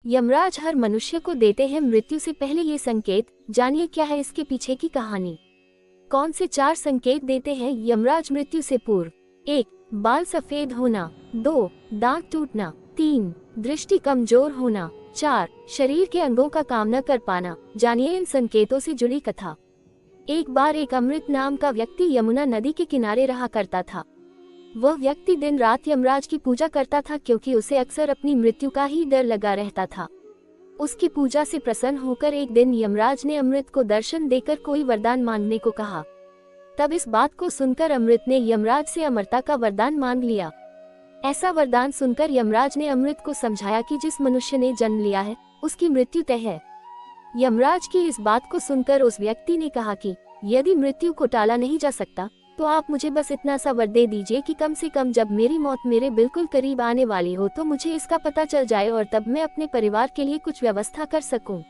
यमराज हर मनुष्य को देते हैं मृत्यु से पहले ये संकेत। जानिए क्या है इसके पीछे की कहानी। कौन से 4 संकेत देते हैं यमराज मृत्यु से पूर्व? 1. बाल सफेद होना। 2. दांत टूटना। 3. दृष्टि कमजोर होना। 4. शरीर के अंगों का काम न कर पाना। जानिए इन संकेतों से जुड़ी कथा। एक बार एक अमृत नाम का व्यक्ति यमुना नदी के किनारे रहा करता था। वह व्यक्ति दिन रात यमराज की पूजा करता था क्योंकि उसे अक्सर अपनी मृत्यु का ही डर लगा रहता था। उसकी पूजा से प्रसन्न होकर एक दिन यमराज ने अमृत को दर्शन देकर कोई वरदान मांगने को कहा। तब इस बात को सुनकर अमृत ने यमराज से अमरता का वरदान मांग लिया। ऐसा वरदान सुनकर यमराज ने अमृत को समझाया कि जिस मनुष्य ने जन्म लिया है उसकी मृत्यु तय है। यमराज की इस बात को सुनकर उस व्यक्ति ने कहा कि यदि मृत्यु को टाला नहीं जा सकता तो आप मुझे बस इतना सा वर दे दीजिए कि कम से कम जब मेरी मौत मेरे बिल्कुल करीब आने वाली हो तो मुझे इसका पता चल जाए और तब मैं अपने परिवार के लिए कुछ व्यवस्था कर सकूं।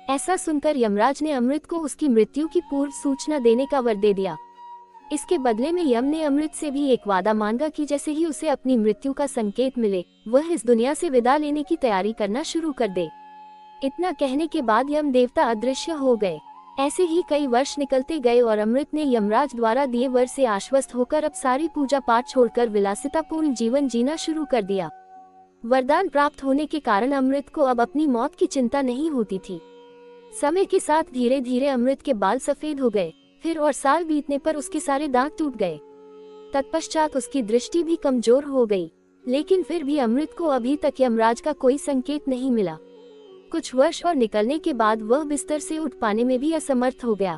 ऐसा सुनकर यमराज ने अमृत को उसकी मृत्यु की पूर्व सूचना देने का वर दे दिया। इसके बदले में यम ने अमृत से भी एक वादा मांगा कि जैसे ही उसे अपनी मृत्यु का संकेत मिले वह इस दुनिया से विदा लेने की तैयारी करना शुरू कर दे। इतना कहने के बाद यम देवता अदृश्य हो गए। ऐसे ही कई वर्ष निकलते गए और अमृत ने यमराज द्वारा दिए वर से आश्वस्त होकर अब सारी पूजा पाठ छोड़कर विलासितापूर्ण जीवन जीना शुरू कर दिया। वरदान प्राप्त होने के कारण अमृत को अब अपनी मौत की चिंता नहीं होती थी। समय के साथ धीरे धीरे अमृत के बाल सफेद हो गए। फिर और साल बीतने पर उसके सारे दांत टूट गए। तत्पश्चात उसकी दृष्टि भी कमजोर हो गई। लेकिन फिर भी अमृत को अभी तक यमराज का कोई संकेत नहीं मिला। कुछ वर्ष और निकलने के बाद वह बिस्तर से उठ पाने में भी असमर्थ हो गया।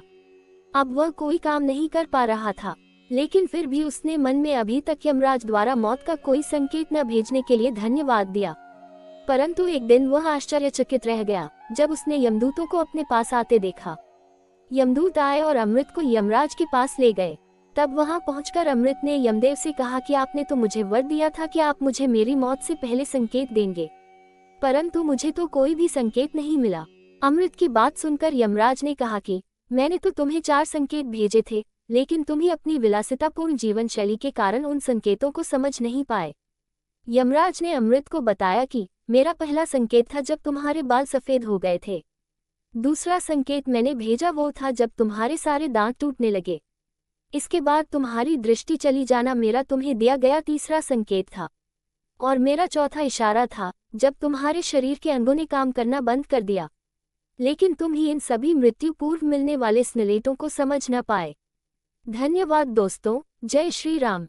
अब वह कोई काम नहीं कर पा रहा था। लेकिन फिर भी उसने मन में अभी तक यमराज द्वारा मौत का कोई संकेत न भेजने के लिए धन्यवाद दिया। परंतु एक दिन वह आश्चर्यचकित रह गया जब उसने यमदूतों को अपने पास आते देखा। यमदूत आए और अमृत को यमराज के पास ले गए। तब वहां पहुंचकर अमृत ने यमदेव से कहा कि आपने तो मुझे वर दिया था कि आप मुझे मेरी मौत से पहले संकेत देंगे, परंतु मुझे तो कोई भी संकेत नहीं मिला। अमृत की बात सुनकर यमराज ने कहा कि मैंने तो तुम्हें 4 संकेत भेजे थे, लेकिन तुम ही अपनी विलासितापूर्ण जीवन शैली के कारण उन संकेतों को समझ नहीं पाए। यमराज ने अमृत को बताया कि मेरा पहला संकेत था जब तुम्हारे बाल सफेद हो गए थे। दूसरा संकेत मैंने भेजा वो था जब तुम्हारे सारे दांत टूटने लगे। इसके बाद तुम्हारी दृष्टि चली जाना मेरा तुम्हें दिया गया तीसरा संकेत था। और मेरा चौथा इशारा था जब तुम्हारे शरीर के अंगों ने काम करना बंद कर दिया। लेकिन तुम ही इन सभी मृत्यु पूर्व मिलने वाले स्नेलेटों को समझ न पाए। धन्यवाद दोस्तों। जय श्री राम।